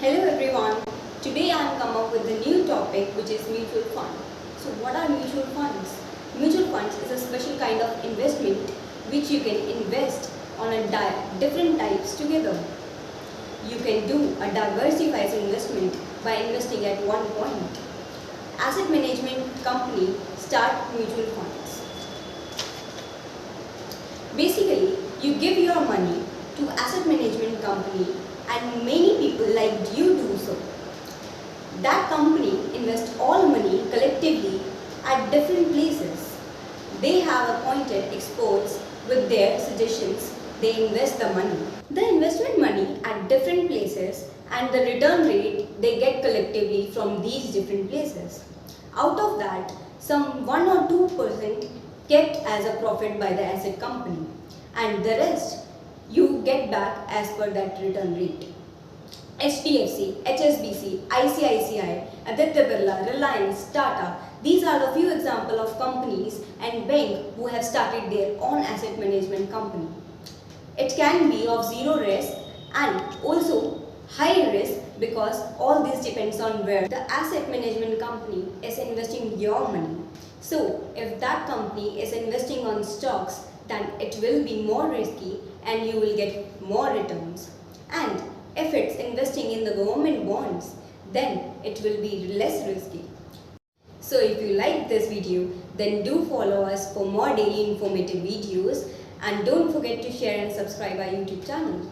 Hello everyone. Today I am come up with a new topic which is mutual fund. So what are mutual funds? Mutual funds is a special kind of investment which you can invest on different types together. You can do a diversified investment by investing at one point. Asset management company start mutual funds. Basically, you give your money to asset management company and many people like you do so. That company invests all money collectively at different places. They have appointed experts with their suggestions. They invest the money. The investment money at different places and the return rate they get collectively from these different places. Out of that, some 1 or 2% kept as a profit by the asset company and the rest you get back as per that return rate. HDFC, HSBC, ICICI, Aditya Birla, Reliance, Tata, these are the few examples of companies and banks who have started their own asset management company. It can be of zero risk and also high risk because all this depends on where the asset management company is investing your money. So if that company is investing on stocks, then it will be more risky and you will get more returns. And if it's investing in the government bonds, then it will be less risky. So if you like this video, then do follow us for more daily informative videos and don't forget to share and subscribe our YouTube channel.